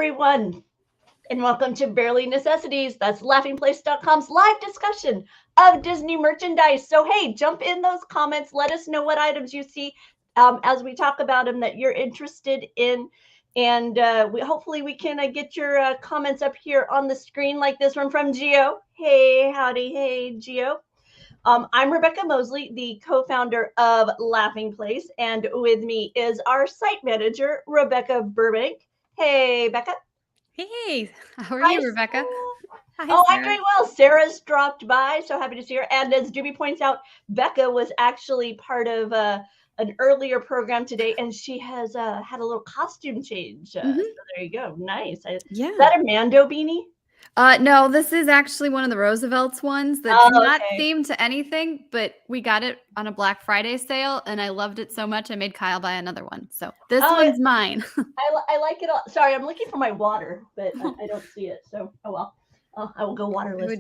everyone, and welcome to Barely Necessities. That's laughingplace.com's live discussion of Disney merchandise. So, hey, jump in those comments. Let us know what items you see as we talk about them that you're interested in. And hopefully we can get your comments up here on the screen, like this one from Gio. Hey, howdy. Hey, Gio. I'm Rebekah Mosley, the co-founder of Laughing Place, and with me is our site manager, Rebekah Burbank. Hey, Becca. Hey, how are Hi, you, Rebekah? Sarah. Hi, Oh, I'm Sarah. doing well. Sarah's dropped by, so happy to see her. And as Juby points out, Becca was actually part of an earlier program today, and she has had a little costume change. So there you go. Nice. Is that a Mando beanie? No, this is actually one of the Roosevelt's ones that's not themed to anything, but we got it on a Black Friday sale, and I loved it so much I made Kyle buy another one. So this one's mine. I like it all. Sorry, I'm looking for my water, but I don't see it. So, oh well. I will go waterless.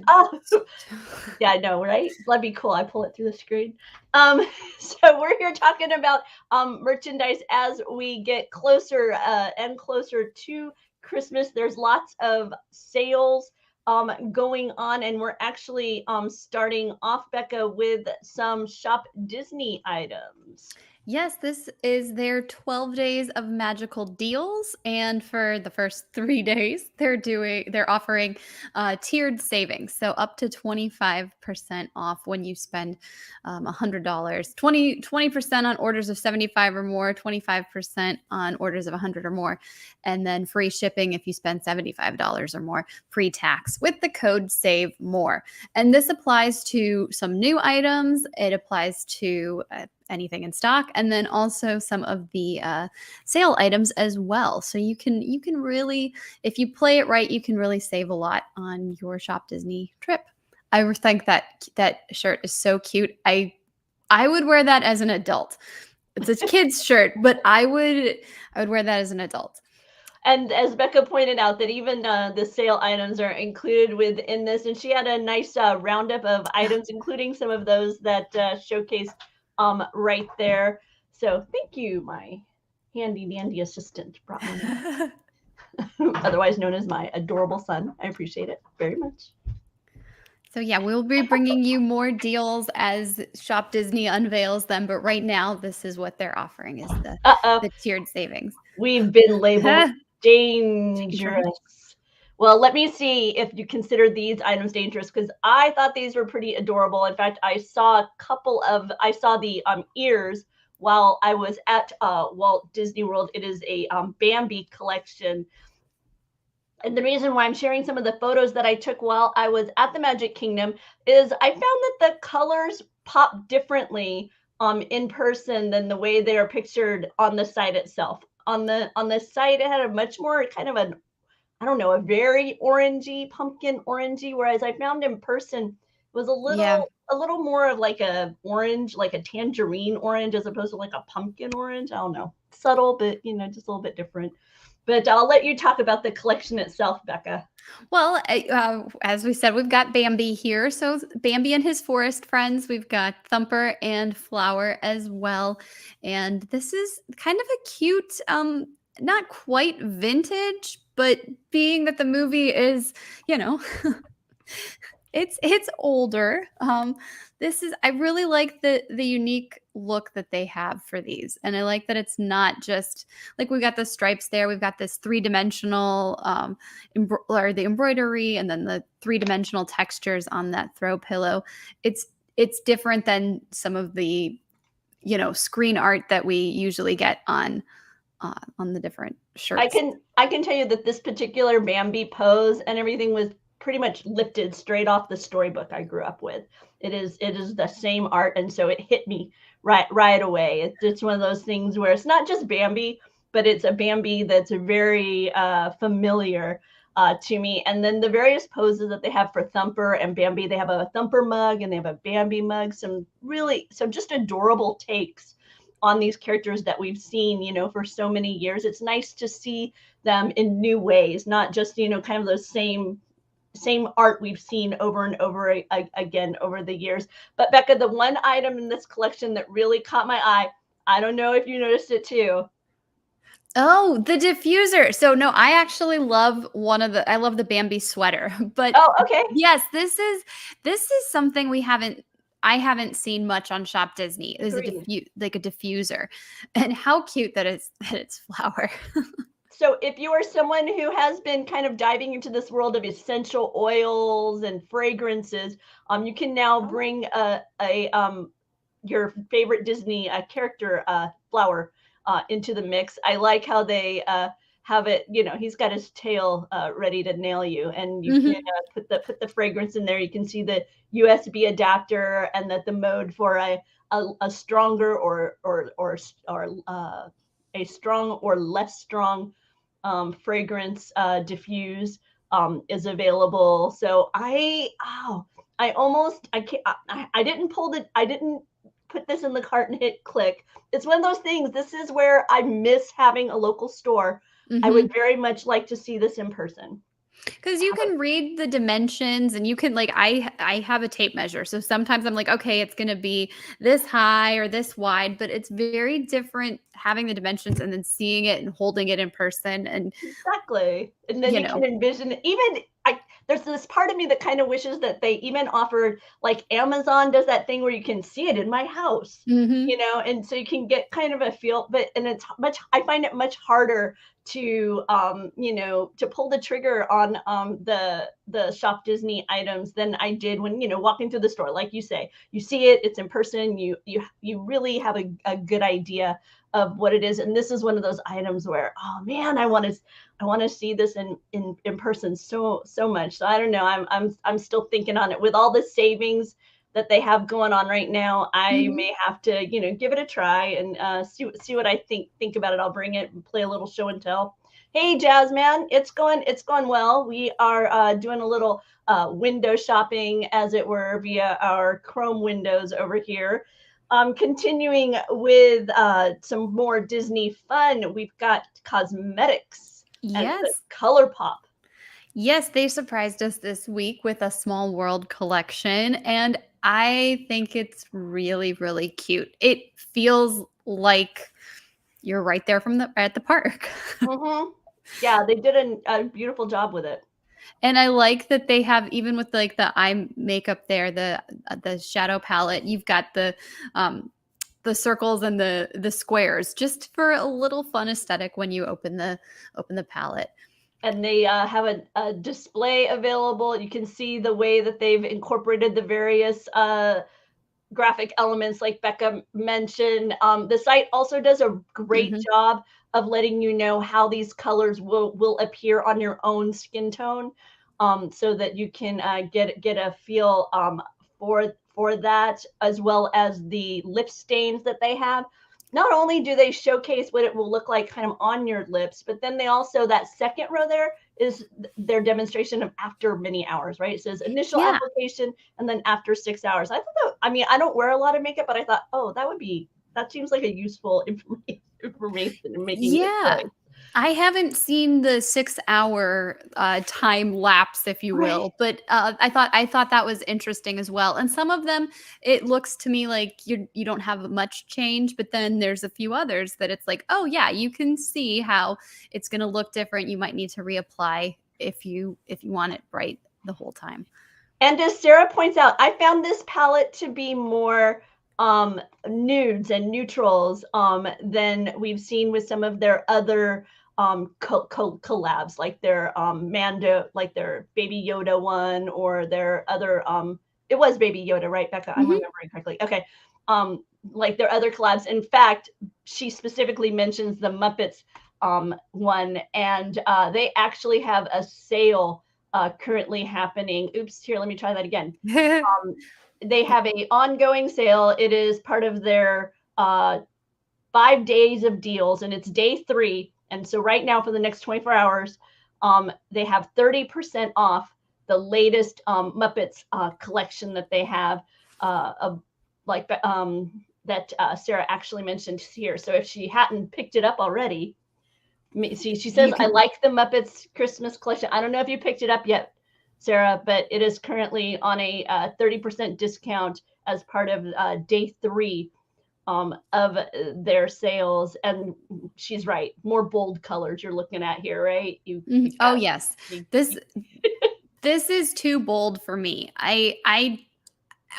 Yeah, I know, right? That'd be cool. I pull it through the screen. So we're here talking about merchandise as we get closer and closer to Christmas. There's lots of sales going on, and we're actually starting off, Becca, with some Shop Disney items. Yes, this is their 12 days of magical deals, and for the first 3 days, they're offering tiered savings, so up to 25% off when you spend $100, 20% on orders of 75 or more, 25% on orders of 100 or more, and then free shipping if you spend $75 or more, pre-tax with the code SAVE MORE. And this applies to some new items. It applies to anything in stock, and then also some of the sale items as well. So you can really, if you play it right, you can really save a lot on your Shop Disney trip. I think that shirt is so cute. I would wear that as an adult. It's a kid's shirt, but I would wear that as an adult. And as Becca pointed out, that even the sale items are included within this, and she had a nice roundup of items, including some of those that showcased right there. So thank you, my handy dandy assistant brought me that. Otherwise known as my adorable son. I appreciate it very much. So yeah, we'll be bringing you more deals as Shop Disney unveils them. But right now, this is what they're offering: is the tiered savings. We've been labeled dangerous. Well, let me see if you consider these items dangerous, because I thought these were pretty adorable. In fact, I saw the ears while I was at Walt Disney World. It is a Bambi collection. And the reason why I'm sharing some of the photos that I took while I was at the Magic Kingdom is I found that the colors pop differently in person than the way they are pictured on the site itself. On the site, it had a much more kind of a very orangey, pumpkin orangey, whereas I found in person it was a little more of like a orange, like a tangerine orange, as opposed to like a pumpkin orange. I don't know, subtle, but just a little bit different. But I'll let you talk about the collection itself, Becca. Well, as we said, we've got Bambi here. So Bambi and his forest friends. We've got Thumper and Flower as well. And this is kind of a cute, not quite vintage, but being that the movie is, it's older. I really like the unique look that they have for these. And I like that it's not just like we've got the stripes there. We've got this three-dimensional the embroidery, and then the three-dimensional textures on that throw pillow. It's different than some of the, screen art that we usually get on the different shirts. I can tell you that this particular Bambi pose and everything was pretty much lifted straight off the storybook I grew up with. It is the same art, and so it hit me right away. It's one of those things where it's not just Bambi, but it's a Bambi that's very familiar to me. And then the various poses that they have for Thumper and Bambi, they have a Thumper mug and they have a Bambi mug. Some just adorable takes on these characters that we've seen, for so many years. It's nice to see them in new ways, not just, kind of those same art we've seen over and over again over the years. But Becca, the one item in this collection that really caught my eye, I don't know if you noticed it too. Oh, the diffuser. So no, I actually love I love the Bambi sweater. But Oh, okay. yes, this is something I haven't seen much on Shop Disney. Is Agreed. like a diffuser. And how cute that it's flower. So if you are someone who has been kind of diving into this world of essential oils and fragrances, you can now bring a your favorite Disney character flower into the mix. I like how they have it. You know, he's got his tail ready to nail you, and you can Mhm. put the fragrance in there. You can see the USB adapter, and that the mode for a stronger or a strong or less strong fragrance diffuse is available. So I almost I can't I didn't pull the I didn't put this in the cart and hit click. It's one of those things. This is where I miss having a local store. I would Mhm. very much like to see this in person. 'Cause you Have it. can read the dimensions and you can like I have a tape measure. So sometimes I'm like, okay, it's gonna be this high or this wide, but it's very different having the dimensions and then seeing it and holding it in person and Exactly. And then you you can know. envision even there's this part of me that kind of wishes that they even offered like Amazon does that thing where you can see it in my house, Mhm. and so you can get kind of a feel, but and it's much I find it much harder to to pull the trigger on the Shop Disney items than I did when, walking through the store. Like you say, you see it, it's in person, you really have a good idea of what it is. And this is one of those items where, oh man, I want to see this in person so much. So I don't know. I'm still thinking on it with all the savings that they have going on right now. I Mhm. may have to, give it a try and see what I think about it. I'll bring it and play a little show and tell. Hey, Jazz man, it's going well. We are doing a little window shopping, as it were, via our Chrome windows over here. Continuing with some more Disney fun, we've got cosmetics and the Yes. ColourPop. Yes, they surprised us this week with a small world collection, and I think it's really, really cute. It feels like you're right there from the at the park. Hmm. Yeah, they did a beautiful job with it. And I like that they have even with, like, the eye makeup there, the shadow palette, you've got the circles and the squares just for a little fun aesthetic when you open the palette. And they have a display available. You can see the way that they've incorporated the various graphic elements like Becca mentioned. The site also does a great Mhm. job of letting you know how these colors will appear on your own skin tone, so that you can get a feel for that, as well as the lip stains that they have. Not only do they showcase what it will look like kind of on your lips, but then they also, that second row there is their demonstration of after many hours, right? It says initial Yeah. application and then after 6 hours. I thought I mean, I don't wear a lot of makeup, but I thought, oh, that seems like a useful information in making this Yeah. choice. I haven't seen the 6-hour, time lapse, if you Right. will, but, I thought that was interesting as well, and some of them, it looks to me like you don't have much change, but then there's a few others that it's like, "Oh, yeah, you can see how it's gonna look different, you might need to reapply if you want it bright the whole time." And as Sarah points out, I found this palette to be more nudes and neutrals than we've seen with some of their other collabs, like their Mando, like their Baby Yoda one, or their other it was Baby Yoda, right, Becca? I'm Mhm. remembering correctly. Okay. Like their other collabs. In fact, she specifically mentions the Muppets one, and they actually have a sale currently happening. Oops, here, let me try that again. Um, they have a ongoing sale. It is part of their 5 days of deals, and it's day 3. And so right now, for the next 24 hours, they have 30% off the latest Muppets collection that they have, of like that Sarah actually mentioned here. So if she hadn't picked it up already, see, she says, You I can like the Muppets Christmas collection. I don't know if you picked it up yet, Sarah, but it is currently on a 30% discount as part of day 3 of their sales. And she's right, more bold colors you're looking at here, right? Oh yes, this is too bold for me.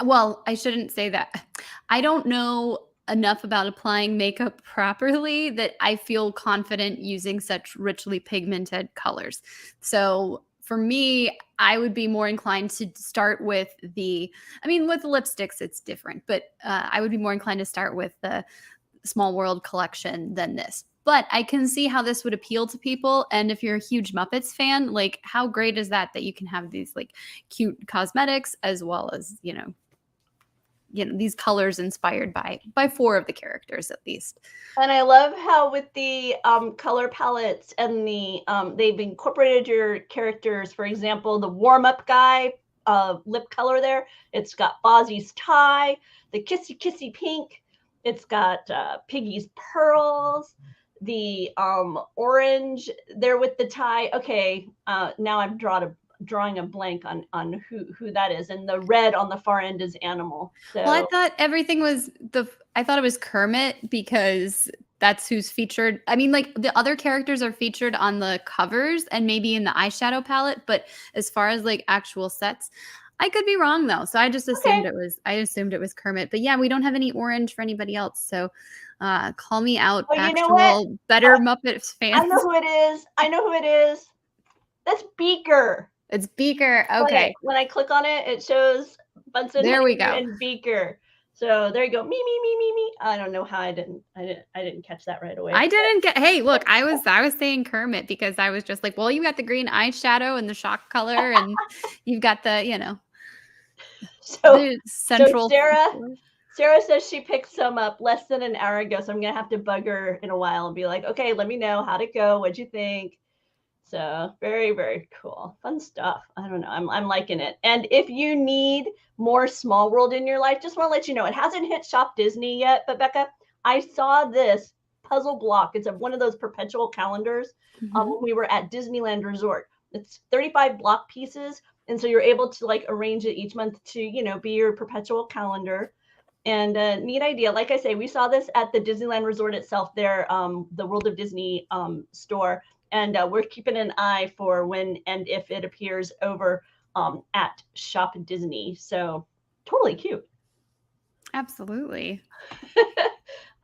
Well, I shouldn't say that. I don't know enough about applying makeup properly that I feel confident using such richly pigmented colors. So for me, I would be more inclined to start with with lipsticks, it's different, but I would be more inclined to start with the Small World collection than this. But I can see how this would appeal to people. And if you're a huge Muppets fan, like how great is that you can have these like cute cosmetics as well as, these colors inspired by four of the characters at least. And I love how with the color palettes and the they've incorporated your characters. For example, the warm-up guy lip color there. It's got Fozzie's tie, the kissy kissy pink. It's got Piggy's pearls, the orange there with the tie. Okay, now I'm drawing a blank on who that is, and the red on the far end is Animal. So well, I thought everything was I thought it was Kermit because that's who's featured. I mean, like the other characters are featured on the covers and maybe in the eyeshadow palette, but as far as like actual sets, I could be wrong though. So I just assumed it was Kermit. But yeah, we don't have any orange for anybody else. So call me out, well, actual better Muppets fans. I know who it is. That's Beaker. It's Beaker. Okay. When I click on it, it shows Bunsen. There we go. And Beaker. So there you go. Me. I don't know how I didn't catch that right away. I didn't get. Hey, look, I was saying Kermit because I was just like, well, you got the green eyeshadow and the shock color, and you've got the the central. So Sarah says she picked some up less than an hour ago, so I'm gonna have to bug her in a while and be like, okay, let me know how'd it go, what'd you think? So very, very cool. Fun stuff. I don't know. I'm liking it. And if you need more Small World in your life, just want to let you know, it hasn't hit Shop Disney yet, but Bekah, I saw this puzzle block. It's one of those perpetual calendars when we were at Disneyland Resort. It's 35 block pieces. And so you're able to like arrange it each month to, be your perpetual calendar. And neat idea. Like I say, we saw this at the Disneyland Resort itself there, the World of Disney store. And we're keeping an eye for when and if it appears over at Shop Disney. So totally cute. Absolutely.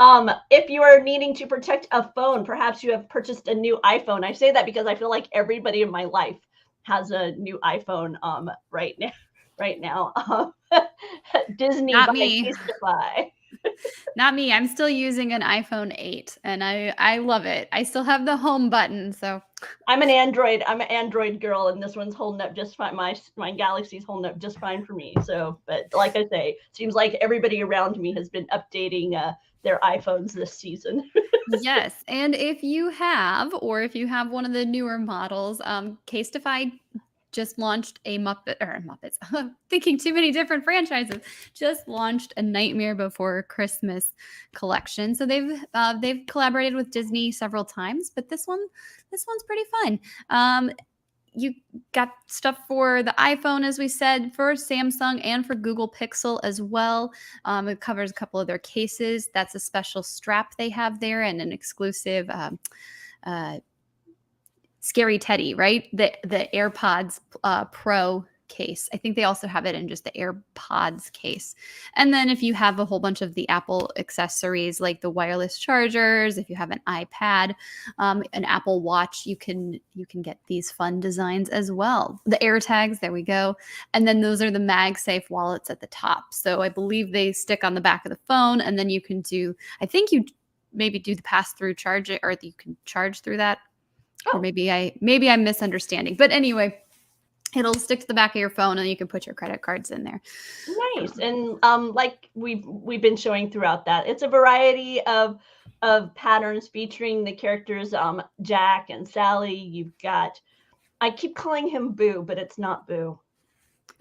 If you are needing to protect a phone, perhaps you have purchased a new iPhone. I say that because I feel like everybody in my life has a new iPhone right now. Disney Not by me. CASETiFY. Not me. I'm still using an iPhone 8 and I love it. I still have the home button. So I'm an Android girl, and this one's holding up just fine. My Galaxy's holding up just fine for me. So, but like I say, seems like everybody around me has been updating their iPhones this season. Yes. And if you have one of the newer models, CASETiFY just launched a Muppets. Thinking too many different franchises. Just launched a Nightmare Before Christmas collection. So they've collaborated with Disney several times, but this one's pretty fun. You got stuff for the iPhone, as we said, for Samsung and for Google Pixel as well. It covers a couple of their cases. That's a special strap they have there and an exclusive Scary Teddy, right? The AirPods Pro case. I think they also have it in just the AirPods case. And then if you have a whole bunch of the Apple accessories like the wireless chargers, if you have an iPad, an Apple Watch, you can get these fun designs as well. The AirTags, there we go. And then those are the MagSafe wallets at the top. So I believe they stick on the back of the phone, and then you can I think you maybe do the pass-through charge, or you can charge through that. Or maybe I'm misunderstanding. But anyway, it'll stick to the back of your phone and you can put your credit cards in there. Nice. And like we've been showing throughout that, it's a variety of patterns featuring the characters Jack and Sally. You've got, I keep calling him Boo, but it's not Boo.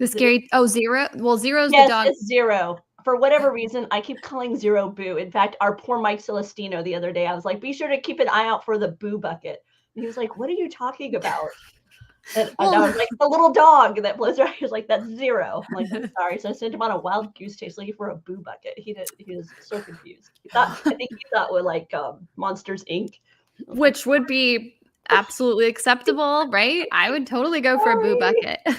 Zero. Well, Zero's yes, the dog. It's Zero. For whatever reason, I keep calling Zero Boo. In fact, our poor Mike Celestino the other day, I was like, be sure to keep an eye out for the Boo bucket. And he was like, what are you talking about? And I Well, was like, the little dog that blows her eyes, like, that's 0. I'm like, I'm sorry. So I sent him on a wild goose chase looking for a boo bucket. He was so confused. I think he thought we're like Monsters Inc. I was like, which would be absolutely acceptable, right? I would totally go for a boo sorry, bucket. sorry.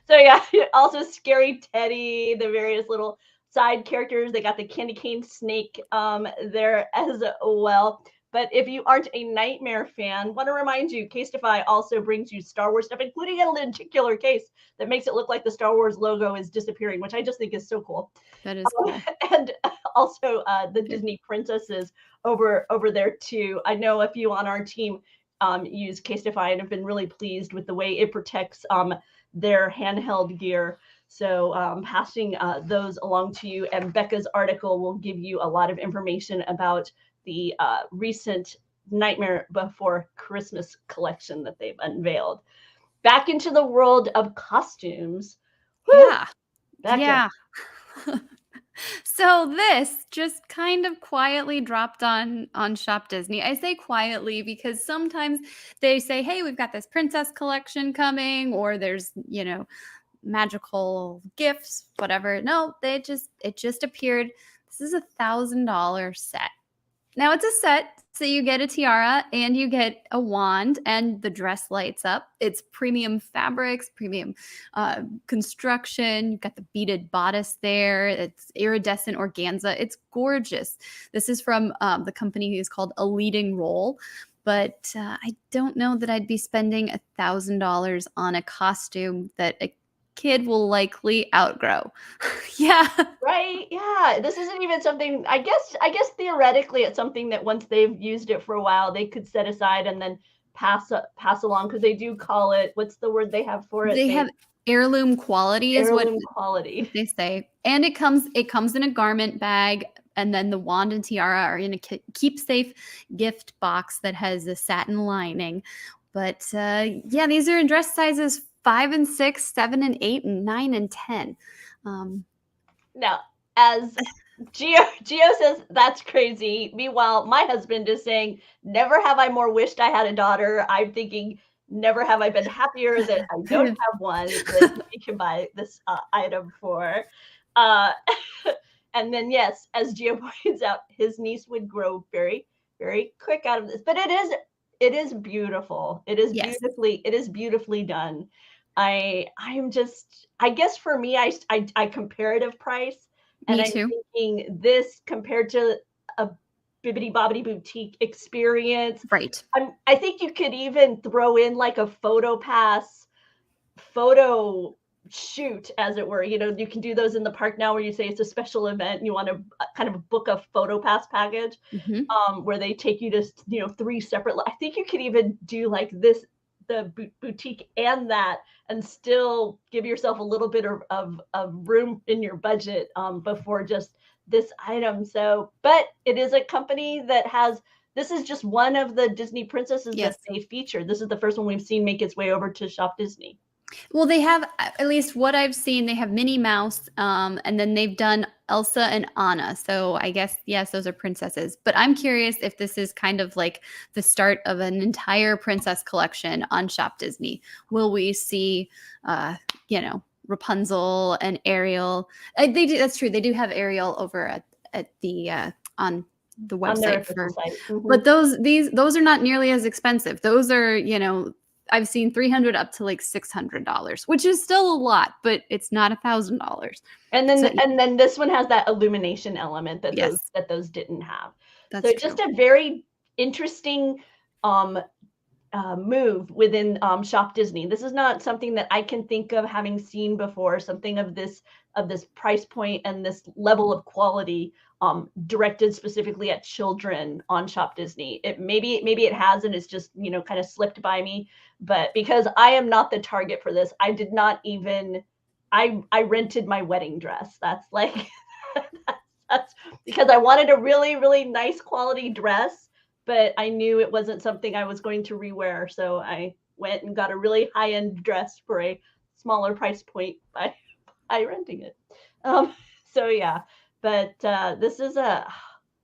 So yeah, also Scary Teddy, the various little side characters. They got the candy cane snake there as well. But if you aren't a Nightmare fan, want to remind you, CASETiFY also brings you Star Wars stuff, including a lenticular case that makes it look like the Star Wars logo is disappearing, which I just think is so cool. That is cool. And also the Disney princesses over there too. I know a few on our team use CASETiFY and have been really pleased with the way it protects their handheld gear. So passing those along to you, and Becca's article will give you a lot of information about the recent Nightmare Before Christmas collection that they've unveiled. Back into the world of costumes. Woo! Yeah. Becca. Yeah. So this just kind of quietly dropped on Shop Disney. I say quietly because sometimes they say, "Hey, we've got this princess collection coming," or there's, magical gifts, whatever. No, it just appeared. This is $1,000 set. Now it's a set, so you get a tiara and you get a wand, and the dress lights up. It's premium fabrics, premium construction. You've got the beaded bodice there. It's iridescent organza. It's gorgeous. This is from the company is called A Leading Role. But I don't know that I'd be spending $1,000 on a costume that a kid will likely outgrow. Yeah. Right? Yeah. This isn't even something, I guess theoretically it's something that once they've used it for a while, they could set aside and then pass along, because they do call it, what's the word they have for it? They have heirloom quality is what Heirloom quality. they say. And it comes in a garment bag, and then the wand and tiara are in a keep-safe gift box that has a satin lining. But yeah, these are in dress sizes 5 and 6, 7 and 8, and 9 and 10. Now, as Geo says, that's crazy. Meanwhile, my husband is saying, never have I more wished I had a daughter. I'm thinking, never have I been happier that I don't have one that he can buy this item for. Uh, and then, yes, as Geo points out, his niece would grow very, very quick out of this. But it is beautiful. Yes. It is beautifully done. I'm just, I guess for me, I comparative price, and Me I'm too. thinking this compared to a Bibbidi Bobbidi Boutique experience. Right. I think you could even throw in like a photo pass photo shoot, as it were. You can do those in the park now, where you say it's a special event and you want to kind of book a photo pass package, Mhm. where they take you to 3 separate. I think you could even do like this, the boutique and that, and still give yourself a little bit of room in your budget before just this item. So, but it is a company that has. This is just one of the Disney princesses Yes. that they featured. This is the first one we've seen make its way over to Shop Disney. Well, they have, at least what I've seen, they have Minnie Mouse, and then they've done Elsa and Anna. So I guess, yes, those are princesses. But I'm curious if this is kind of like the start of an entire princess collection on Shop Disney. Will we see, Rapunzel and Ariel? They do. That's true. They do have Ariel over at the on the On their website official for, site. Mhm. but those are not nearly as expensive. Those are, I've seen 300 up to like $600, which is still a lot, but it's not $1,000. And So then this one has that illumination element that those yes, that those didn't have. that's So true. just a very interesting um, move within Shop Disney. This is not something that I can think of having seen before. Something of this price point and this level of quality directed specifically at children on Shop Disney. Maybe it has, and it's just kind of slipped by me. But because I am not the target for this, I did not even. I rented my wedding dress. That's like that's because I wanted a really, really nice quality dress, but I knew it wasn't something I was going to rewear. So I went and got a really high end dress for a smaller price point by renting it. Um, so yeah, but this is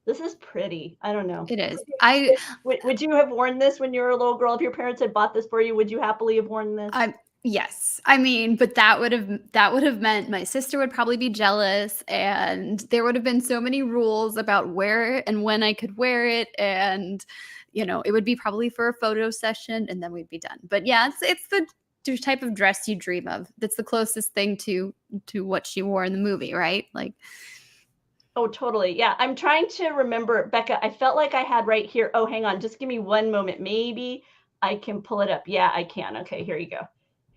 This is pretty. I don't know. It is. Would you have worn this when you were a little girl? If your parents had bought this for you, would you happily have worn this? I yes. I mean, but that would have meant my sister would probably be jealous, and there would have been so many rules about where and when I could wear it, and it would be probably for a photo session, and then we'd be done. But yeah, it's the type of dress you dream of. That's the closest thing to what she wore in the movie, right? Like, Oh, totally. Yeah, I'm trying to remember, Becca. I felt like I had right here. Oh, hang on. Just give me one moment. Maybe I can pull it up. Yeah, I can. Okay, here you go.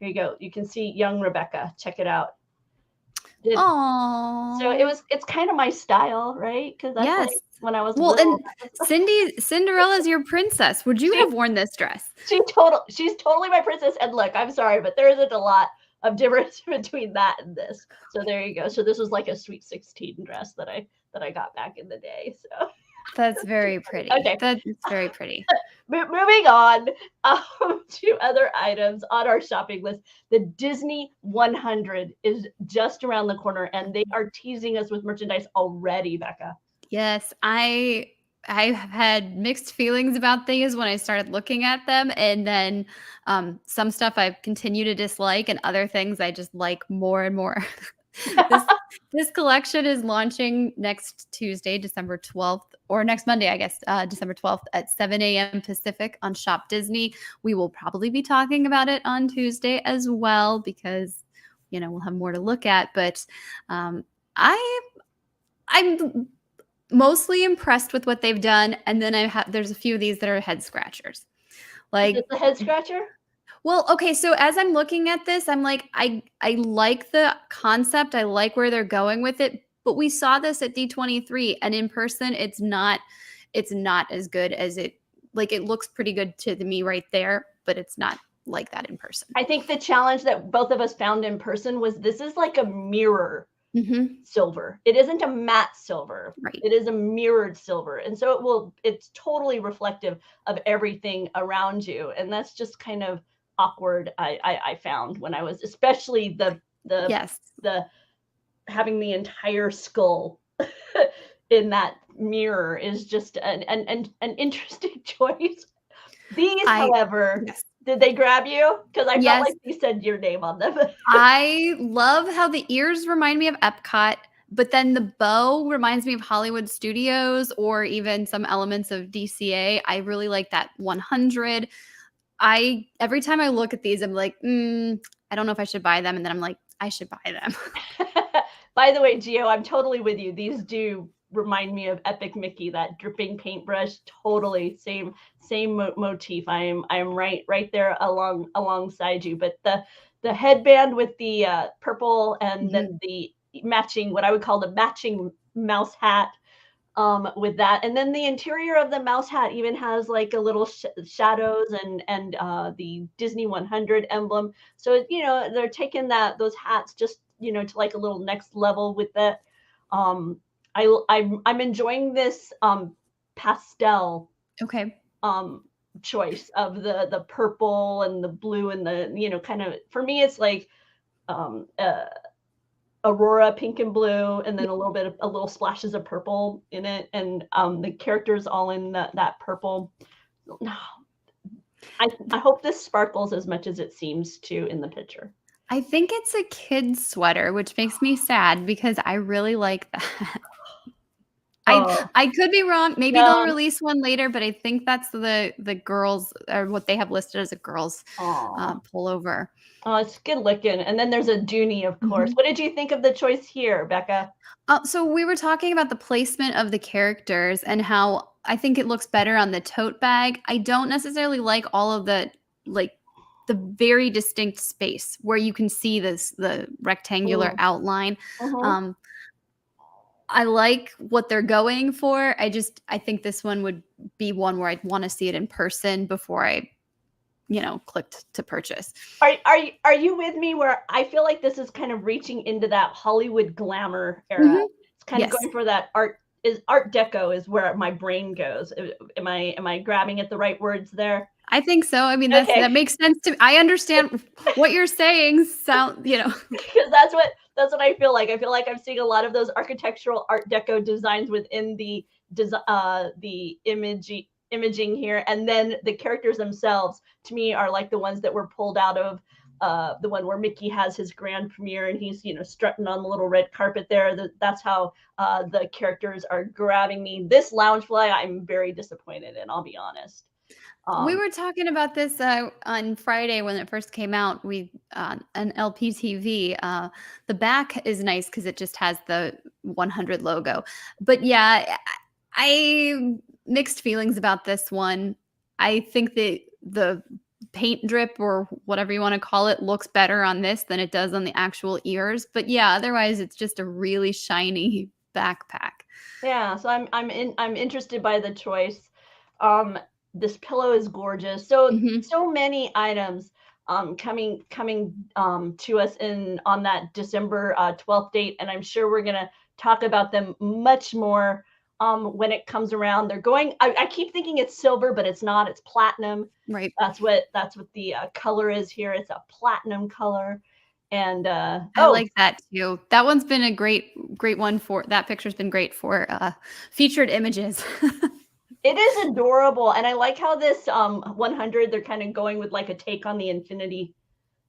Here you go. You can see young Rebekah. Check it out. So oh, it's kind of my style, right? Because that's like yes. when I was Well, little. and Cinderella's your princess. Would you She, have worn this dress? she's totally my princess. And look, I'm sorry, but there isn't a lot of difference between that and this. So there you go. So this was like a sweet 16 dress that I got back in the day. So That's very pretty. okay. That's very pretty. Moving on to other items on our shopping list. The Disney 100 is just around the corner, and they are teasing us with merchandise already, Becca. Yes, I have had mixed feelings about these when I started looking at them, and then some stuff I continue to dislike, and other things I just like more and more. this this collection is launching next Tuesday, December 12th, or next Monday, I guess, December 12th at 7 a.m. Pacific on Shop Disney. We will probably be talking about it on Tuesday as well because we'll have more to look at. But I I'm mostly impressed with what they've done, and then there's a few of these that are head scratchers. Is this Like, a head scratcher? well, okay, so as I'm looking at this, I'm like, I like the concept, I like where they're going with it, but we saw this at D23, and in person, it's not as good as it. Like, it looks pretty good to me right there, but it's not like that in person. I think the challenge that both of us found in person was this is like a mirror silver. It isn't a matte silver. Right. It is a mirrored silver. And so it's totally reflective of everything around you. And that's just kind of awkward. I found when I was, especially Yes. the having the entire skull in that mirror is just an interesting choice. These, however, Yes. did they grab you? Because I felt Yes. like you said your name on them. I love how the ears remind me of Epcot, but then the bow reminds me of Hollywood Studios or even some elements of DCA. I really like that 100. Every time I look at these, I'm like, I don't know if I should buy them, and then I'm like, I should buy them. By the way, Gio, I'm totally with you. These do remind me of Epic Mickey, that dripping paintbrush. Totally same motif. I'm right there alongside you. But the headband with the purple and then the matching, what I would call the matching mouse hat with that, and then the interior of the mouse hat even has like a little shadows and the Disney 100 emblem. So they're taking those hats just to like a little next level with it. I'm enjoying this pastel choice of the purple and the blue and the kind of, for me it's like Aurora pink and blue, and then a little splashes of purple in it, and the characters all in that purple. I hope this sparkles as much as it seems to in the picture. I think it's a kid's sweater, which makes me sad because I really like that. I could be wrong. Maybe they'll release one later, but I think that's the girls, or what they have listed as a girls pullover. Oh, it's good looking. And then there's a Dooney, of course. What did you think of the choice here, Becca? So we were talking about the placement of the characters and how I think it looks better on the tote bag. I don't necessarily like all of the very distinct space where you can see the rectangular outline. I like what they're going for. I think this one would be one where I'd want to see it in person before I clicked to purchase. Are you with me where I feel like this is kind of reaching into that Hollywood glamour era? It's kind of going for that art deco is where my brain goes. Am I grabbing at the right words there? I think so. I mean, that makes sense to me. I understand what you're saying. Because that's what I feel like. I feel like I'm seeing a lot of those architectural art deco designs within the the imaging here, and then the characters themselves to me are like the ones that were pulled out of the one where Mickey has his grand premiere and he's strutting on the little red carpet there. That's how the characters are grabbing me. This Loungefly I'm very disappointed in, I'll be honest. We were talking about this on Friday when it first came out. We an LPTV. The back is nice because it just has the 100 logo. But yeah, I mixed feelings about this one. I think that the paint drip or whatever you want to call it looks better on this than it does on the actual ears. But yeah, otherwise it's just a really shiny backpack. Yeah, so I'm interested by the choice. This pillow is gorgeous. So many items coming to us on that December 12th date, and I'm sure we're gonna talk about them much more when it comes around. They're going. I keep thinking it's silver, but it's not. It's platinum. Right. That's what the color is here. It's a platinum color. And I like that too. That one's been a great one for that picture's been great for featured images. It is adorable, and I like how this 100 they're kind of going with like a take on the infinity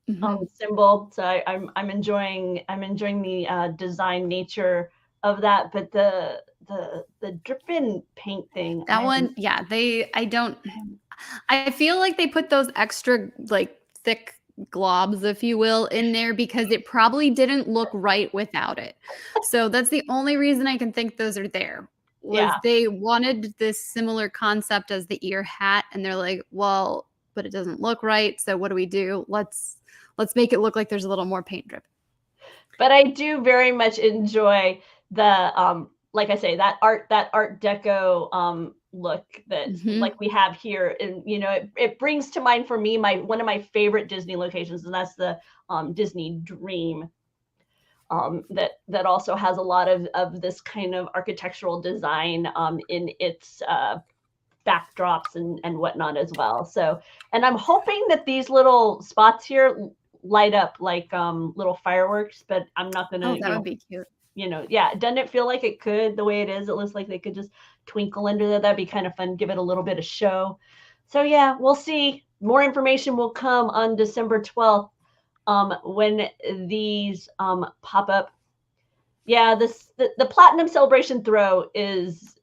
symbol. So I'm enjoying the design nature of that, but the dripping paint thing. That one, yeah, I feel like they put those extra like thick globs, if you will, in there because it probably didn't look right without it. So that's the only reason I can think those are there. They wanted this similar concept as the ear hat, and they're like, well, but it doesn't look right. So what do? Let's make it look like there's a little more paint drip. But I do very much enjoy the like I say, that art deco look that like we have here, and it brings to mind for me one of my favorite Disney locations, and that's the Disney Dream. That also has a lot of this kind of architectural design in its backdrops and whatnot as well. So, and I'm hoping that these little spots here light up like little fireworks, but I'm not gonna. Oh, that would be cute. Yeah, doesn't it feel like it could the way it is? It looks like they could just twinkle under there. That'd be kind of fun. Give it a little bit of show. So yeah, we'll see. More information will come on December 12th. When these pop up. Yeah, the platinum celebration throw is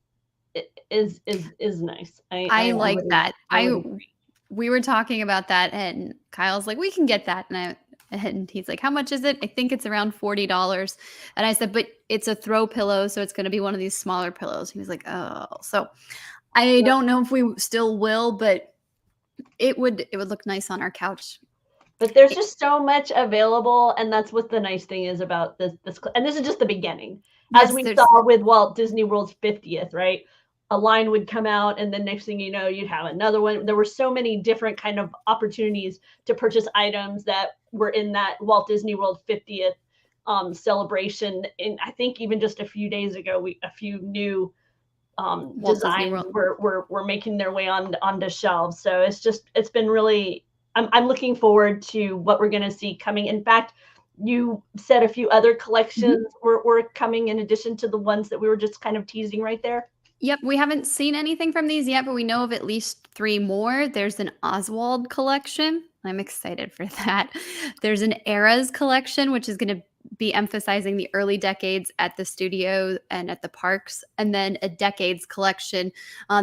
nice. I like that. We were talking about that, and Kyle's like, we can get that, and he's like, how much is it? I think it's around $40. And I said, but it's a throw pillow, so it's going to be one of these smaller pillows. He was like, oh, so I don't know if we still will, but it would look nice on our couch. But there's just so much available, and that's what the nice thing is about this. And this is just the beginning. As we saw with Walt Disney World's 50th, right? A line would come out, and the next thing you know, you'd have another one. There were so many different kind of opportunities to purchase items that were in that Walt Disney World 50th celebration. And I think even just a few days ago, a few new designs were making their way onto shelves. So it's been really. I'm looking forward to what we're going to see coming. In fact, you said a few other collections were coming in addition to the ones that we were just kind of teasing right there. Yep, we haven't seen anything from these yet, but we know of at least 3 more. There's an Oswald collection. I'm excited for that. There's an Eras collection, which is going to be emphasizing the early decades at the studio and at the parks, and then a decades collection.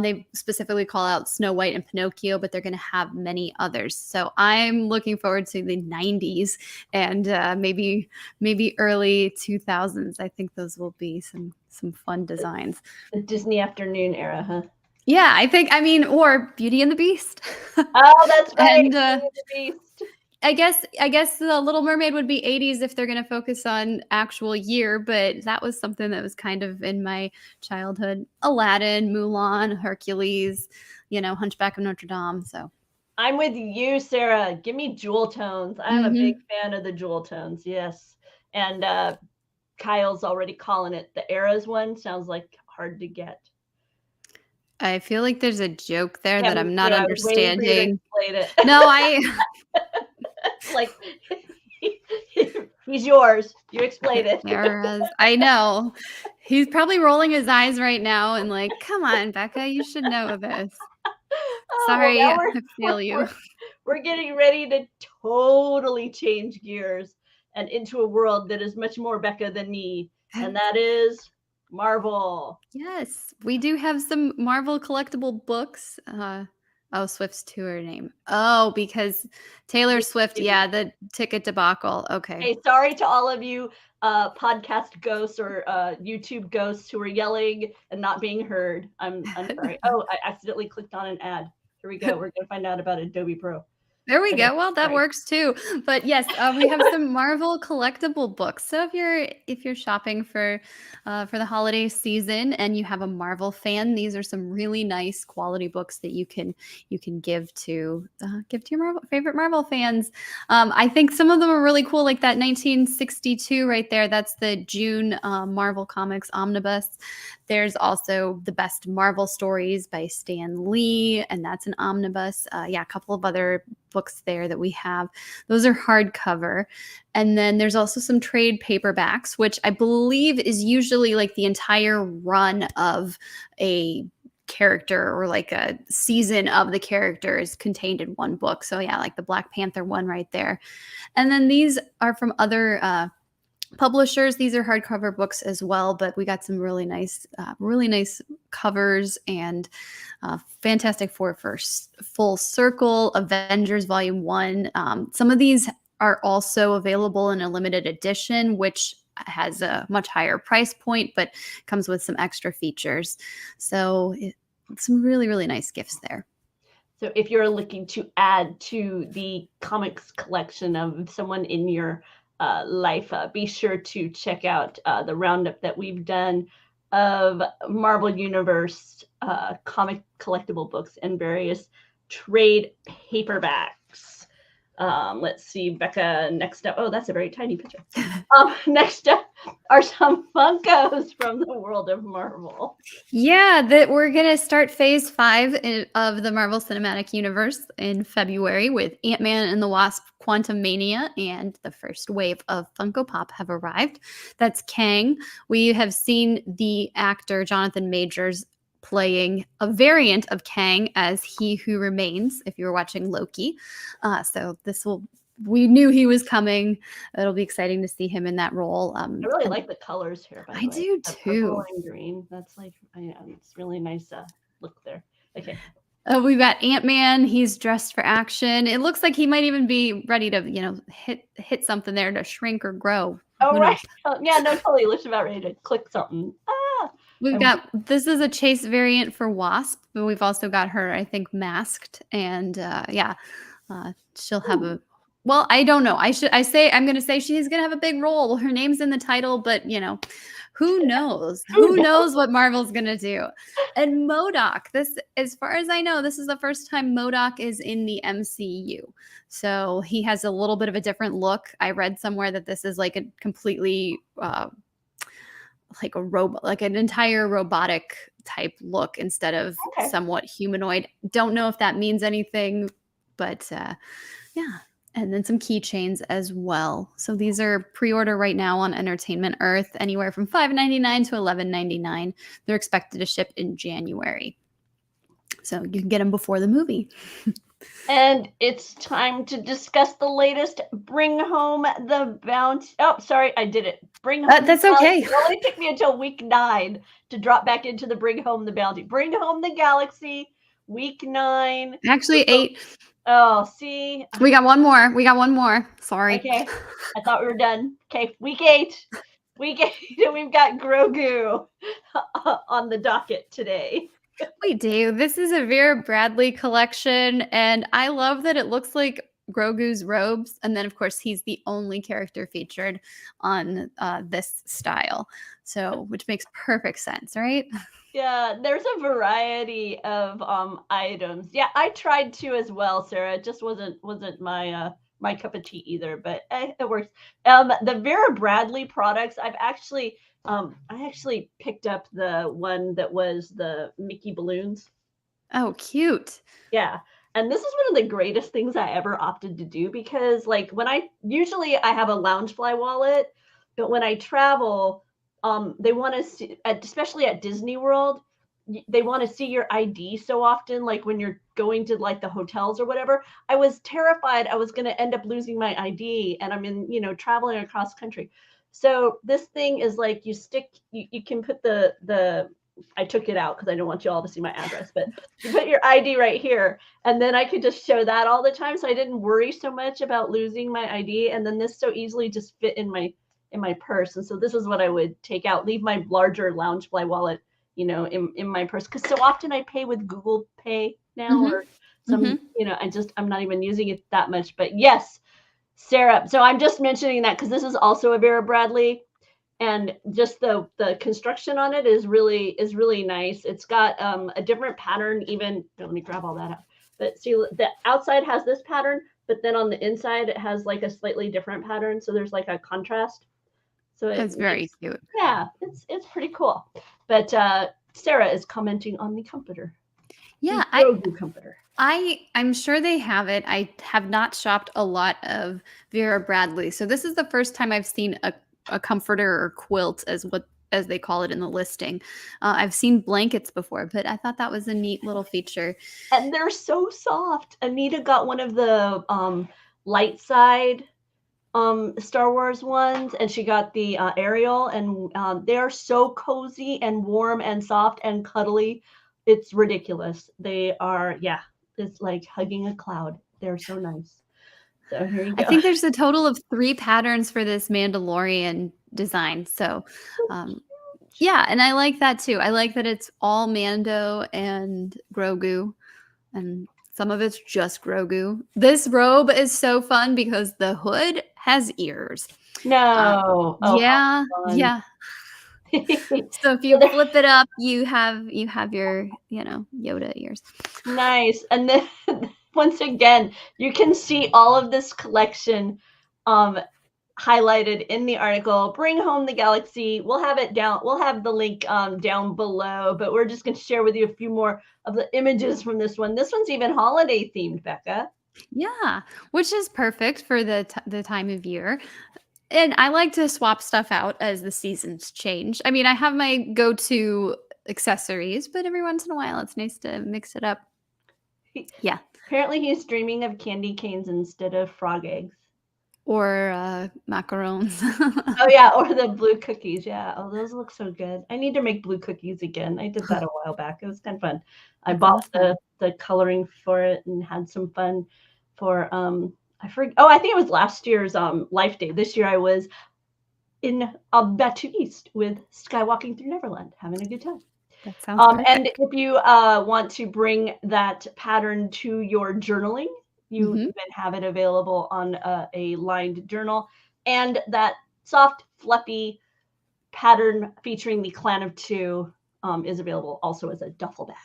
They specifically call out Snow White and Pinocchio, but they're going to have many others. So I'm looking forward to the 90s and maybe early 2000s. I think those will be some fun designs. The Disney Afternoon era, huh? Yeah, or Beauty and the Beast. Oh, that's right. And, Beauty and the Beast. I guess the Little Mermaid would be 80s if they're going to focus on actual year, but that was something that was kind of in my childhood. Aladdin, Mulan, Hercules, Hunchback of Notre Dame. So I'm with you, Sarah. Give me jewel tones. I'm a big fan of the jewel tones. Yes. And Kyle's already calling it the Eras one. Sounds like hard to get. I feel like there's a joke there that I'm not understanding. It. No, I like He's yours. You explain it. Sarah's. I know. He's probably rolling his eyes right now and like, come on, Bekah, you should know this. Oh, well, Sorry, now I feel you. we're getting ready to totally change gears and into a world that is much more Bekah than me, and that is Marvel. Yes, we do have some Marvel collectible books. Oh, Swift's tour name. Oh, because Taylor Swift, yeah, the ticket debacle. Okay. Hey, sorry to all of you podcast ghosts or YouTube ghosts who are yelling and not being heard. I'm sorry. Oh, I accidentally clicked on an ad. Here we go. We're gonna find out about Adobe Pro. There we Okay, go. Well, that sorry. works too. But yes, we have some Marvel collectible books. So if you're shopping for the holiday season and you have a Marvel fan, these are some really nice quality books that you can give to your favorite Marvel fans. I think some of them are really cool, like that 1962 right there. That's the June Marvel Comics Omnibus. There's also the Best Marvel Stories by Stan Lee, and that's an omnibus. Yeah, a couple of other books there that we have. Those are hardcover. And then there's also some trade paperbacks, which I believe is usually like the entire run of a character or like a season of the character is contained in one book. So yeah, like the Black Panther one right there. And then these are from other publishers. These are hardcover books as well, but we got some really nice covers and Fantastic Four first Full Circle, Avengers Volume 1. Some of these are also available in a limited edition, which has a much higher price point, but comes with some extra features. So some really, really nice gifts there. So if you're looking to add to the comics collection of someone in your life, be sure to check out the roundup that we've done of Marvel Universe comic collectible books and various trade paperbacks. Let's see, Bekah, next up. Oh, that's a very tiny picture. Next up are some Funkos from the world of Marvel. Yeah, that we're going to start phase 5 of the Marvel Cinematic Universe in February with Ant-Man and the Wasp Quantumaina, and the first wave of Funko Pop have arrived. That's Kang. We have seen the actor Jonathan Majors playing a variant of Kang as He Who Remains, if you were watching Loki. So we knew he was coming. It'll be exciting to see him in that role. I really like the colors here, by the way. I do the too. Purple and green. That's like, it's really nice look there. Okay. We've got Ant-Man. He's dressed for action. It looks like he might even be ready to, hit something there to shrink or grow. Oh, right. Oh, yeah, no, totally. Looks about ready to click something. This is a Chase variant for Wasp, but we've also got her, I think, masked. And she'll have well, I don't know. I'm going to say she's going to have a big role. Her name's in the title, but who knows? Who knows what Marvel's going to do? And MODOK, as far as I know, this is the first time MODOK is in the MCU. So he has a little bit of a different look. I read somewhere that this is like a completely like a robot, like an entire robotic type look instead of somewhat humanoid. Don't know if that means anything, but yeah. And then some keychains as well. So these are pre-order right now on Entertainment Earth, anywhere from $5.99 to $11.99. They're expected to ship in January. So you can get them before the movie. And it's time to discuss the latest Bring Home the Bounty. Oh, sorry, I did it. Bring Home that's okay. It only took me until week 9 to drop back into the Bring Home the Bounty. Bring Home the Galaxy, week 9. Actually, 8. Oh, see? We got one more. Sorry. Okay. I thought we were done. Okay, week 8. Week 8, and we've got Grogu on the docket today. We do. This is a Vera Bradley collection, and I love that it looks like Grogu's robes. And then, of course, he's the only character featured on this style. So, which makes perfect sense, right? Yeah, there's a variety of items. Yeah, I tried to as well, Sarah. It just wasn't my my cup of tea either, but it works. The Vera Bradley products, I actually picked up the one that was the Mickey balloons. Oh, cute. Yeah. And this is one of the greatest things I ever opted to do because like when I usually I have a Loungefly wallet, but when I travel, they want to see, especially at Disney World, they want to see your ID so often, like when you're going to like the hotels or whatever. I was terrified I was going to end up losing my ID and I'm in, traveling across country. So this thing is like you can put the I took it out because I don't want you all to see my address, but you put your ID right here, and then I could just show that all the time. So I didn't worry so much about losing my ID. And then this so easily just fit in my purse. And so this is what I would take out, leave my larger Loungefly wallet, in my purse. Because so often I pay with Google Pay now or some, I'm not even using it that much. But yes, Sarah. So I'm just mentioning that because this is also a Vera Bradley and just the construction on it is really nice. It's got a different pattern. Even let me grab all that out. But see, the outside has this pattern, but then on the inside it has like a slightly different pattern. So there's like a contrast. So it's very cute. Yeah, it's pretty cool. But Sarah is commenting on the comforter. Yeah, the comforter. I'm sure they have it. I have not shopped a lot of Vera Bradley, so this is the first time I've seen a comforter or quilt as they call it in the listing. I've seen blankets before, but I thought that was a neat little feature. And they're so soft. Anita got one of the light side Star Wars ones, and she got the Ariel, and they are so cozy and warm and soft and cuddly. It's ridiculous. They are, it's like hugging a cloud. They're so nice. So here you go. I think there's a total of 3 patterns for this Mandalorian design. So, yeah, and I like that too. I like that it's all Mando and Grogu, and some of it's just Grogu. This robe is so fun because the hood has ears. No. Yeah. So if you flip it up, you have your, Yoda ears. Nice. And then once again, you can see all of this collection highlighted in the article. Bring Home the Galaxy. We'll have it down. We'll have the link down below, but we're just going to share with you a few more of the images from this one. This one's even holiday themed, Bekah. Yeah, which is perfect for the time of year. And I like to swap stuff out as the seasons change. I mean, I have my go-to accessories, but every once in a while it's nice to mix it up. Yeah. Apparently he's dreaming of candy canes instead of frog eggs. Or macarons. Oh, yeah, or the blue cookies, yeah. Oh, those look so good. I need to make blue cookies again. I did that a while back. It was kind of fun. I bought the coloring for it and had some fun for, I think it was last year's Life Day. This year I was in Batu East with Skywalking Through Neverland, having a good time. That sounds perfect. And if you want to bring that pattern to your journaling, you even have it available on a lined journal. And that soft, fluffy pattern featuring the Clan of Two is available also as a duffel bag.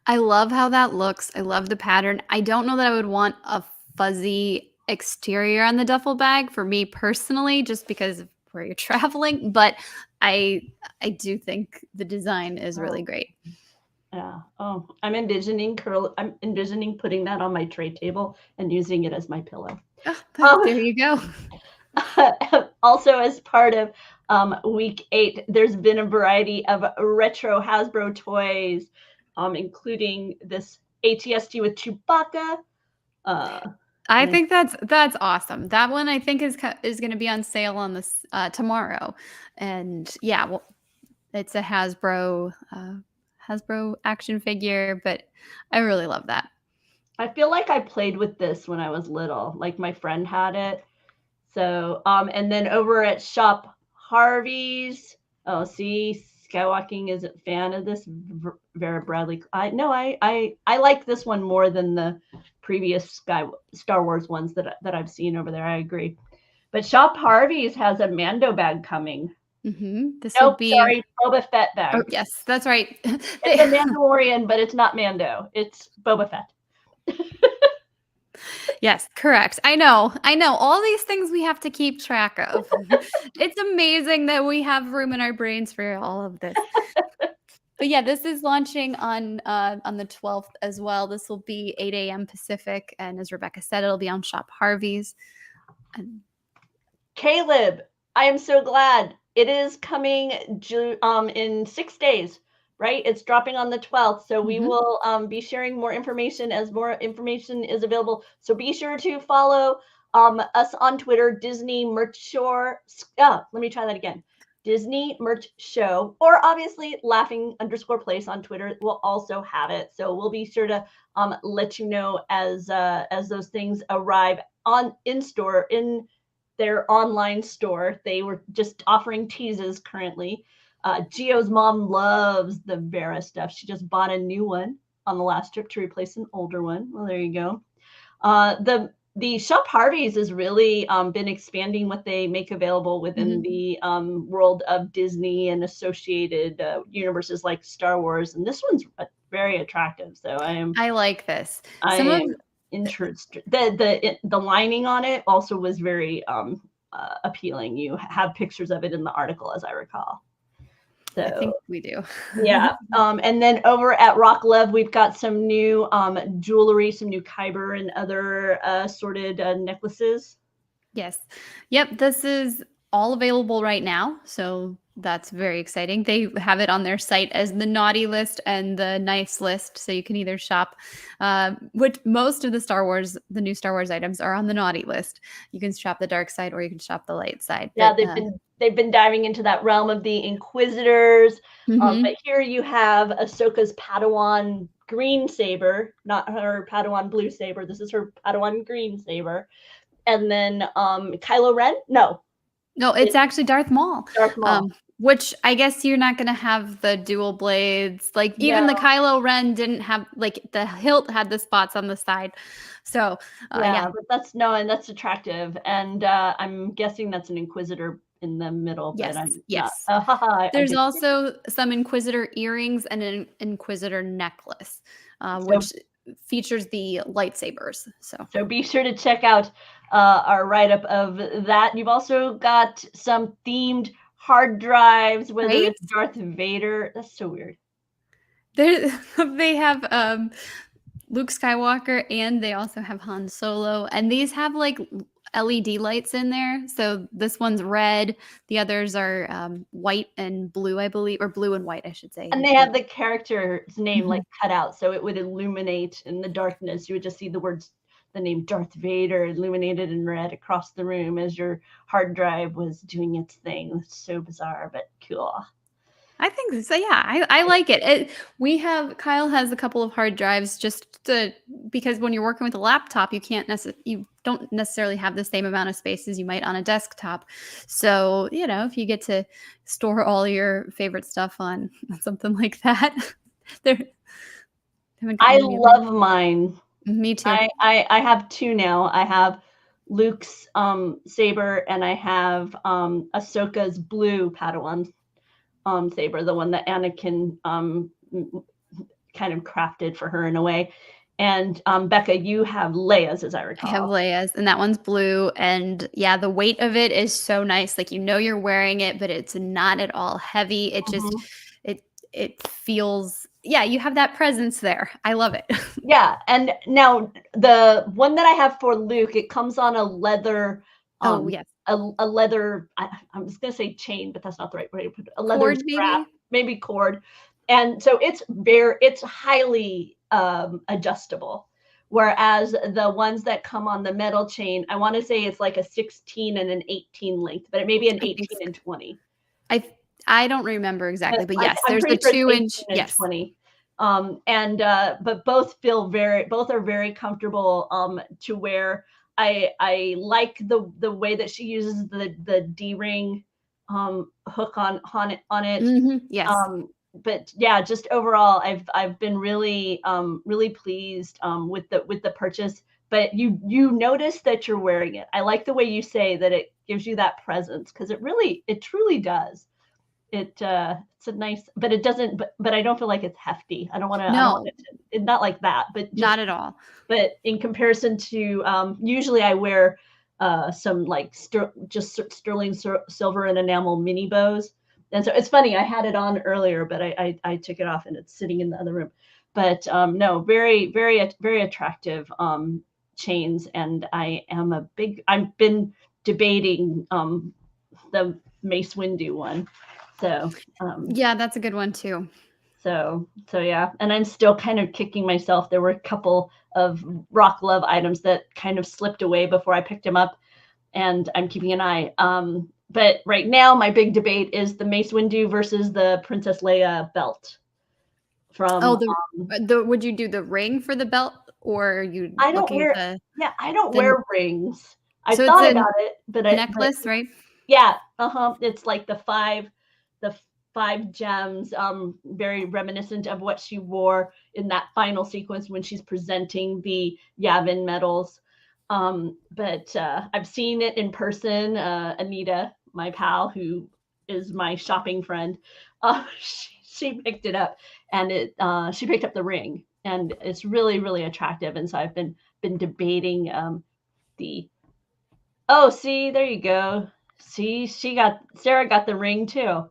I love how that looks. I love the pattern. I don't know that I would want a fuzzy exterior on the duffel bag for me personally, just because of where you're traveling. But I do think the design is really great. Yeah. Oh, I'm envisioning putting that on my tray table and using it as my pillow. There you go. Also, as part of week 8, there's been a variety of retro Hasbro toys, including this ATST with Chewbacca. I think that's awesome. That one I think is going to be on sale on this tomorrow, and yeah, well, it's a Hasbro action figure, but I really love that. I feel like I played with this when I was little. Like my friend had it. So, and then over at Shop Harvey's, see, Skywalking is a fan of this Vera Bradley. I like this one more than the previous Star Wars ones that I've seen over there. I agree. But Shop Harvey's has a Mando bag coming. This will be Boba Fett bag. Oh, yes, that's right. It's a Mandalorian, but it's not Mando. It's Boba Fett. Yes, correct. I know. All these things we have to keep track of. It's amazing that we have room in our brains for all of this. But yeah, this is launching on the 12th as well. This will be 8 a.m. Pacific, and as Rebekah said, it'll be on Shop Harvey's. Caleb, I am so glad. It is coming in 6 days, right? It's dropping on the 12th. So we will be sharing more information as more information is available. So be sure to follow us on Twitter, Disney Merch Show. Let me try that again. Disney Merch Show, or obviously laughing_place on Twitter will also have it. So we'll be sure to let you know as those things arrive in store in their online store. They were just offering teases currently. Gio's mom loves the Vera stuff. She just bought a new one on the last trip to replace an older one. Well, there you go. The Shop Harvey's has really been expanding what they make available within the world of Disney and associated universes like Star Wars. And this one's very attractive. So I like this. Interested. The lining on it also was very appealing. You have pictures of it in the article, as I recall. So, I think we do. Yeah. And then over at Rock Love, we've got some new jewelry, some new Kyber and other assorted necklaces. Yes. Yep. This is all available right now. So that's very exciting. They have it on their site as the naughty list and the nice list. So you can either shop, which most of the new Star Wars items are on the naughty list. You can shop the dark side or you can shop the light side. Yeah, they've been diving into that realm of the Inquisitors. But here you have Ahsoka's Padawan green saber, not her Padawan blue saber. This is her Padawan green saber. And then Kylo Ren? No, it's actually Darth Maul. Darth Maul. Which I guess you're not going to have the dual blades. Like even the Kylo Ren didn't have, like the hilt had the spots on the side. So but that's attractive. And I'm guessing that's an Inquisitor in the middle. Yes. There's also some Inquisitor earrings and an Inquisitor necklace, which features the lightsabers. So be sure to check out our write-up of that. You've also got some themed hard drives, whether it's Darth Vader. That's so weird. They have Luke Skywalker, and they also have Han Solo, and these have like LED lights in there. So this one's red, the others are white and blue, I believe, or blue and white, I should say. And they have the character's name like cut out, so it would illuminate in the darkness. You would just see the name Darth Vader illuminated in red across the room as your hard drive was doing its thing. It's so bizarre, but cool. I think so. Yeah, I like it. Kyle has a couple of hard drives because when you're working with a laptop, you don't necessarily have the same amount of space as you might on a desktop. So, if you get to store all your favorite stuff on something like that, I love mine. Me too. I have two now. I have Luke's saber, and I have Ahsoka's blue Padawan saber, the one that Anakin kind of crafted for her in a way. And Bekah, you have Leia's, as I recall. I have Leia's, and that one's blue. And yeah, the weight of it is so nice. Like, you're wearing it, but it's not at all heavy. It just it feels, you have that presence there. I love it. Yeah. And now the one that I have for Luke, it comes on a leather. Yes. A leather, I'm just going to say chain, but that's not the right way to put it. A leather cord, strap, maybe cord. And so it's highly adjustable. Whereas the ones that come on the metal chain, I want to say it's like a 16 and an 18 length, but it may be an 18 and 20. I don't remember exactly, but yes, there's the 2-inch, yes. 20. But both are very comfortable to wear. I like the way that she uses the D-ring hook on it. Yes. But yeah, just overall, I've been really pleased with the purchase. But you notice that you're wearing it. I like the way you say that it gives you that presence, because it truly does. It's a nice, but it doesn't. But I don't feel like it's hefty. I don't want to. No, it's not like that. But not at all. But in comparison to usually I wear some like just sterling silver and enamel mini bows, And so it's funny, I had it on earlier, but I took it off and it's sitting in the other room. But no, very, very, very attractive chains. And I've been debating the Mace Windu one. So Yeah, that's a good one too. so yeah, and I'm still kind of kicking myself. There were a couple of Rock Love items that kind of slipped away before I picked them up, and I'm keeping an eye. But right now, my big debate is the Mace Windu versus the Princess Leia belt from. Oh, the would you do the ring for the belt, or are you I don't looking at wear. Yeah, I don't the wear rings. I so it's thought a about it, but necklace, right? yeah, it's like the five gems, very reminiscent of what she wore in that final sequence when she's presenting the Yavin medals. But I've seen it in person. Anita, my pal, who is my shopping friend, she picked it up, and she picked up the ring, and it's really, really attractive. And so I've been debating the. Oh, see, there you go. See, Sarah got the ring too.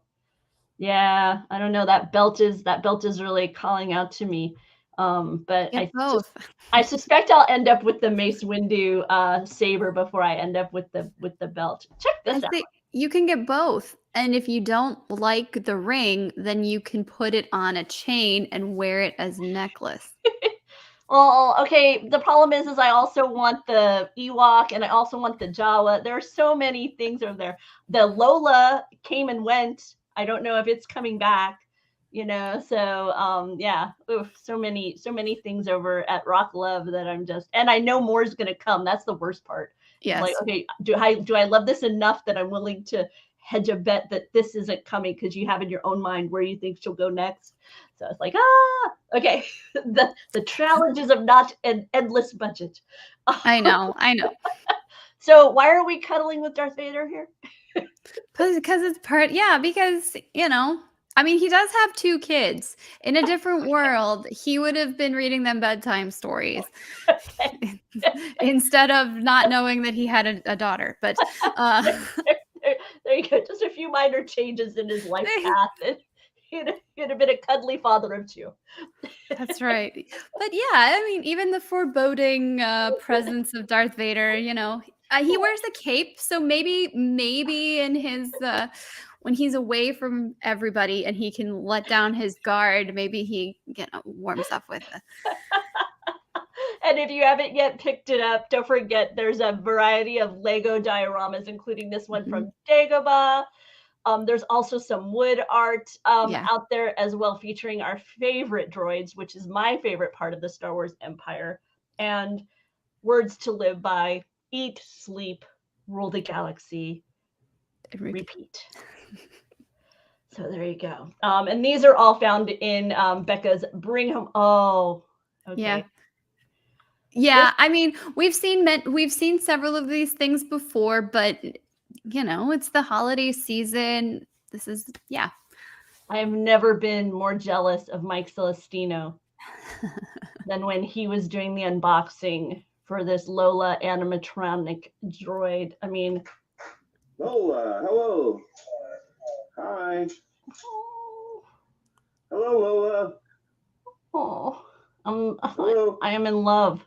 Yeah, I don't know. That belt is really calling out to me. But Get both. I suspect I'll end up with the Mace Windu saber before I end up with the belt. Check I this out. think you can get both. And if you don't like the ring, then you can put it on a chain and wear it as a necklace. Well, okay. The problem is I also want the Ewok and I also want the Jawa. There are so many things over there. The Lola came and went. I don't know if it's coming back. So yeah. Oof, so many things over at Rock Love that and I know more is gonna come. That's the worst part. It's like, Yes. okay, do I love this enough that I'm willing to hedge a bet that this isn't coming because you have in your own mind where you think she'll go next. So it's like, okay. the challenges of not an endless budget. I know. So why are we cuddling with Darth Vader here? Because it's because, I mean, he does have 2 kids. In a different world, he would have been reading them bedtime stories instead of not knowing that he had a daughter. But there you go. Just a few minor changes in his life path. And he'd have been a cuddly father of 2. that's right. But yeah, I mean, even the foreboding presence of Darth Vader, he wears a cape, so maybe in his when he's away from everybody and he can let down his guard, maybe he warms up with it. And if you haven't yet picked it up, don't forget there's a variety of Lego dioramas, including this one from Dagobah. There's also some wood art out there as well, featuring our favorite droids, which is my favorite part of the Star Wars Empire, and words to live by: eat, sleep, rule the galaxy, repeat. So there you go. And these are all found in Bekah's Bring Home. Oh, okay. Yeah, I mean, we've seen several of these things before, but it's the holiday season. This is I have never been more jealous of Mike Celestino than when he was doing the unboxing for this Lola animatronic droid. I mean, Lola, hello. Hi. Hello, Lola. Oh, hello. I am in love.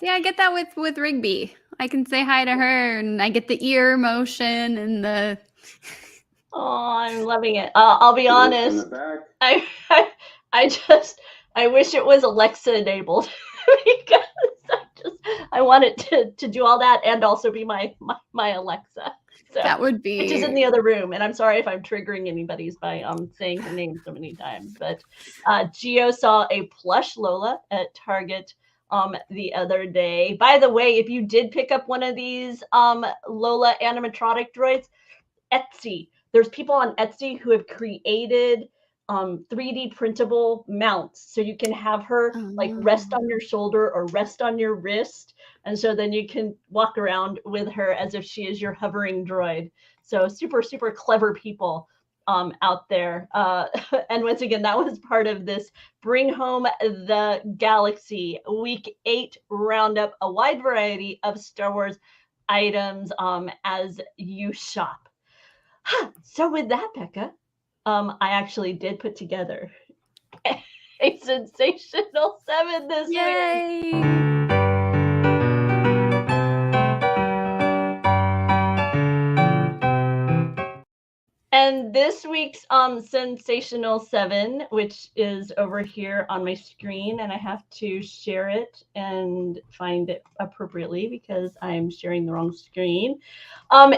Yeah, I get that with Rigby. I can say hi to her, and I get the ear motion and the. Oh, I'm loving it. I'll be honest. I wish it was Alexa enabled because I want it to do all that and also be my Alexa. So, that would be, which is in the other room. And I'm sorry if I'm triggering anybody's by saying her name so many times. But Gio saw a plush Lola at Target the other day. By the way, if you did pick up one of these Lola animatronic droids, Etsy. There's people on Etsy who have created 3D printable mounts, so you can have her like rest on your shoulder or rest on your wrist, and so then you can walk around with her as if she is your hovering droid. So super, super clever people out there. And once again, that was part of this Bring Home the Galaxy Week 8 roundup, a wide variety of Star Wars items as you shop. So with that, Bekah, I actually did put together a sensational 7 this week. Yay! And this week's sensational 7, which is over here on my screen, and I have to share it and find it appropriately because I'm sharing the wrong screen,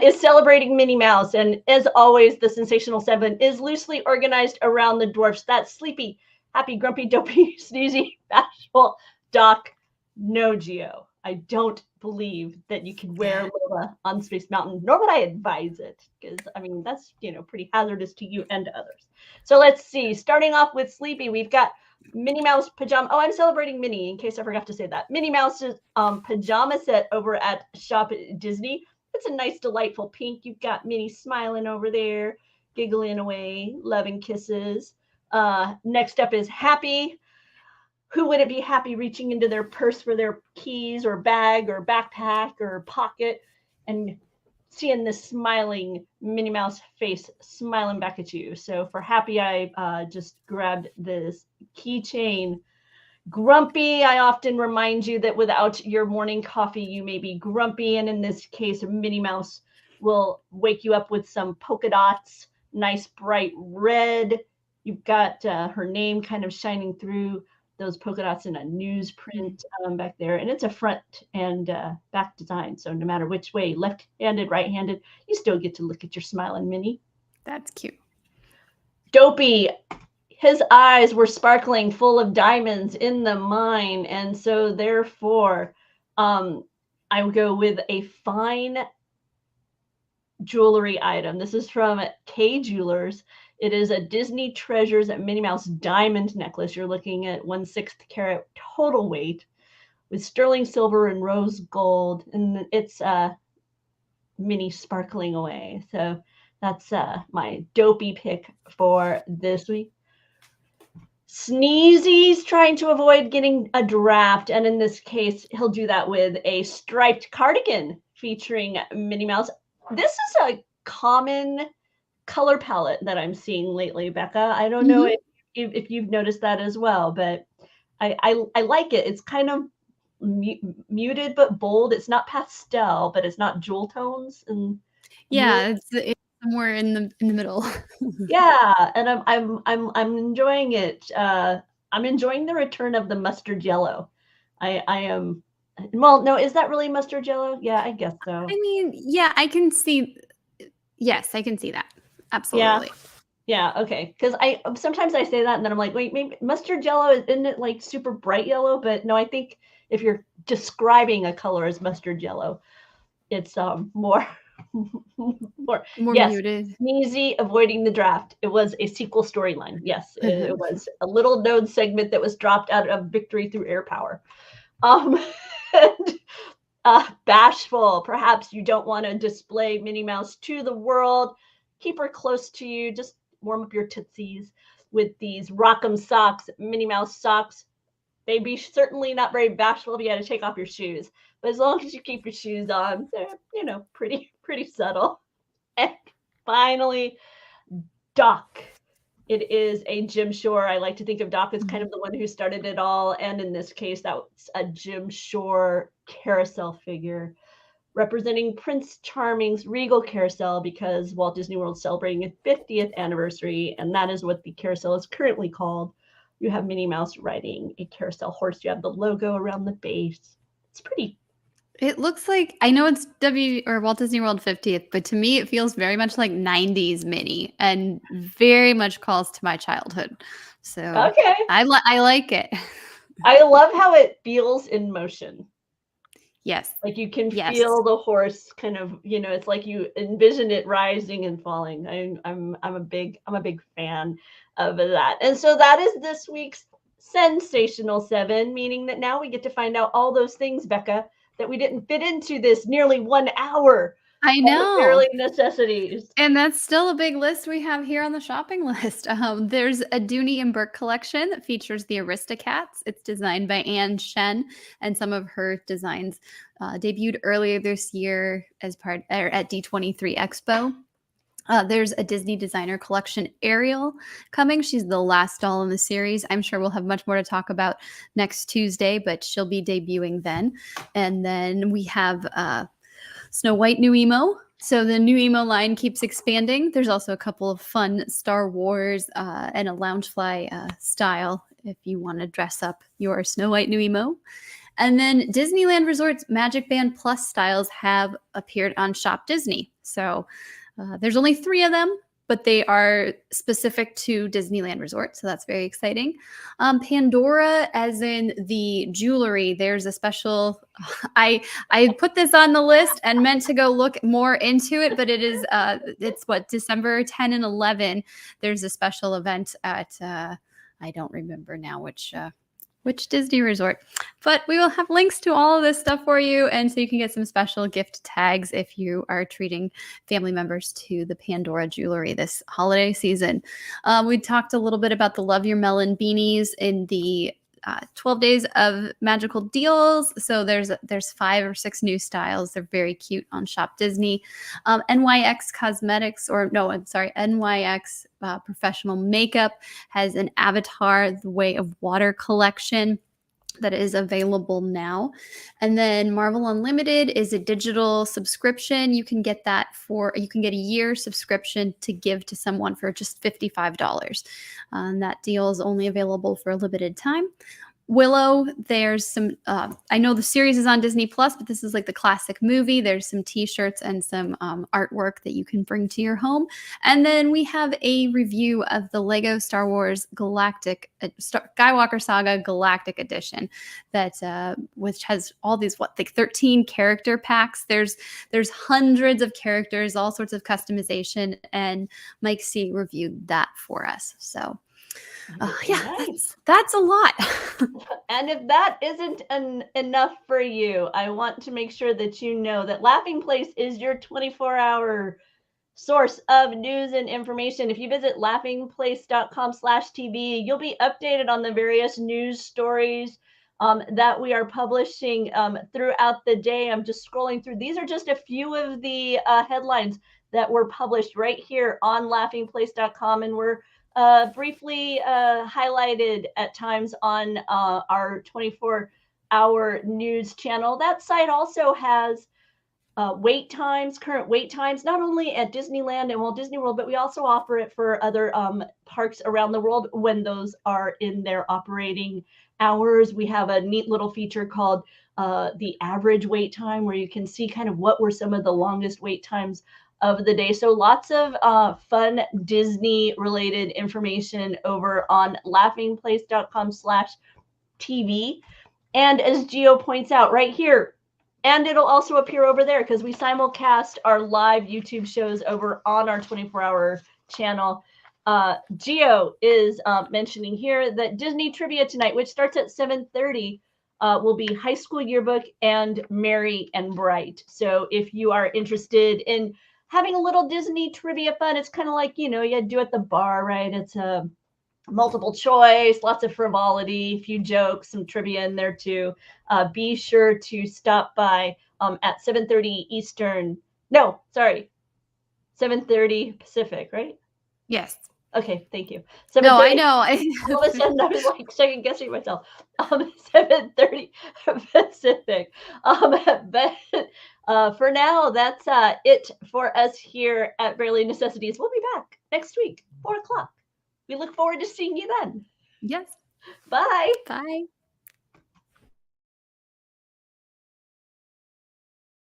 is celebrating Minnie Mouse. And as always, the sensational 7 is loosely organized around the dwarfs. That's Sleepy, Happy, Grumpy, Dopey, Sneezy, Bashful, Doc, no Geo. I don't believe that you can wear Lola on Space Mountain, nor would I advise it, because I mean that's pretty hazardous to you and to others. So let's see. Starting off with Sleepy, we've got Minnie Mouse pajama. Oh, I'm celebrating Minnie in case I forgot to say that. Minnie Mouse's pajama set over at shopDisney. It's a nice, delightful pink. You've got Minnie smiling over there, giggling away, loving kisses. Next up is Happy. Who wouldn't be happy reaching into their purse for their keys or bag or backpack or pocket and seeing this smiling Minnie Mouse face smiling back at you? So for Happy, I just grabbed this keychain. Grumpy, I often remind you that without your morning coffee, you may be grumpy. And in this case, Minnie Mouse will wake you up with some polka dots, nice bright red. You've got her name kind of shining through those polka dots in a newsprint back there, and it's a front and back design, so no matter which way, left-handed, right-handed, you still get to look at your smiling Minnie. That's cute. Dopey, his eyes were sparkling full of diamonds in the mine, and so therefore I would go with a fine jewelry item. This is from K Jewelers. It is a Disney Treasures Minnie Mouse diamond necklace. You're looking at 1/6 carat total weight with sterling silver and rose gold, and it's Minnie sparkling away. So that's my Dopey pick for this week. Sneezy's trying to avoid getting a draft, and in this case, he'll do that with a striped cardigan featuring Minnie Mouse. This is a common color palette that I'm seeing lately, Bekah. I don't know if you've noticed that as well, but I like it. It's kind of muted but bold. It's not pastel, but it's not jewel tones. And yeah, it's somewhere in the middle. Yeah, and I'm enjoying it. I'm enjoying the return of the mustard yellow. I am. Well, no, is that really mustard yellow? Yeah, I guess so. I mean, yeah, I can see. Yes, I can see that. Absolutely. Yeah. Okay. Because sometimes I say that and then I'm like, wait, maybe mustard yellow isn't it like super bright yellow? But no, I think if you're describing a color as mustard yellow, it's more muted. Sneezy avoiding the draft. It was a sequel storyline. Yes, it was a little known segment that was dropped out of Victory Through Air Power. And, Bashful. Perhaps you don't want to display Minnie Mouse to the world. Keep her close to you. Just warm up your tootsies with these Rock'em socks, Minnie Mouse socks. They'd be certainly not very bashful if you had to take off your shoes. But as long as you keep your shoes on, they're, pretty subtle. And finally, Doc. It is a Jim Shore. I like to think of Doc as kind of the one who started it all. And in this case, that's a Jim Shore carousel figure representing Prince Charming's regal carousel, because Walt Disney World is celebrating its 50th anniversary, and that is what the carousel is currently called. You have Minnie Mouse riding a carousel horse. You have the logo around the base. It's pretty. It looks like, I know it's Walt Disney World 50th, but to me it feels very much like 90s Minnie and very much calls to my childhood. So okay, I like it. I love how it feels in motion. Yes. Like you can feel the horse kind of, it's like you envision it rising and falling. I'm a big fan of that. And so that is this week's Sensational 7, meaning that now we get to find out all those things, Bekah, that we didn't fit into this nearly 1 hour. I know. Early necessities. And that's still a big list we have here on the shopping list. There's a Dooney and Burke collection that features the Aristocats. It's designed by Anne Shen, and some of her designs debuted earlier this year as part at D23 Expo. There's a Disney designer collection Ariel coming. She's the last doll in the series. I'm sure we'll have much more to talk about next Tuesday, but she'll be debuting then. And then we have Snow White New Emo. So the New Emo line keeps expanding. There's also a couple of fun Star Wars and a Loungefly style if you want to dress up your Snow White New Emo. And then Disneyland Resorts Magic Band Plus styles have appeared on Shop Disney. So there's only 3 of them, but they are specific to Disneyland Resort. So that's very exciting. Pandora, as in the jewelry, there's a special, I put this on the list and meant to go look more into it, but it is, it's what, December 10 and 11. There's a special event at, I don't remember now which Disney resort, but we will have links to all of this stuff for you. And so you can get some special gift tags if you are treating family members to the Pandora jewelry this holiday season. We talked a little bit about the Love Your Melon beanies in the 12 days of magical deals. So there's 5 or 6 new styles. They're very cute on Shop Disney. NYX Cosmetics, NYX Professional Makeup has an Avatar, The Way of Water collection that is available now. And then Marvel Unlimited is a digital subscription. You can get you can get a year subscription to give to someone for just $55. That deal is only available for a limited time. Willow, there's some, I know the series is on Disney Plus, but this is like the classic movie. There's some t-shirts and some artwork that you can bring to your home. And then we have a review of the Lego Star Wars Skywalker Saga Galactic Edition that which has all these 13 character packs. There's hundreds of characters, all sorts of customization, and Mike C reviewed that for us. So nice. That's a lot. And if that isn't enough for you, I want to make sure that you know that Laughing Place is your 24-hour source of news and information. If you visit laughingplace.com/TV, you'll be updated on the various news stories that we are publishing throughout the day. I'm just scrolling through. These are just a few of the headlines that were published right here on laughingplace.com, and we're briefly highlighted at times on our 24-hour news channel. That site also has current wait times, not only at Disneyland and Walt Disney World, but we also offer it for other parks around the world when those are in their operating hours. We have a neat little feature called the average wait time, where you can see kind of what were some of the longest wait times of the day. So lots of fun Disney related information over on laughingplace.com/TV. And as Gio points out right here, and it'll also appear over there because we simulcast our live YouTube shows over on our 24-hour channel. Gio is mentioning here that Disney Trivia tonight, which starts at 7:30, will be High School Yearbook and Merry and Bright. So if you are interested in having a little Disney trivia fun, it's kind of like, you do at the bar, right? It's a multiple choice, lots of frivolity, a few jokes, some trivia in there too. Be sure to stop by at 7:30 Eastern. No, sorry, 7:30 Pacific, right? Yes. Okay, thank you. No, I know. All of a sudden, I was like second guessing myself. 7:30 Pacific. But for now, that's it for us here at Barely Necessities. We'll be back next week, 4 o'clock. We look forward to seeing you then. Yes. Bye. Bye.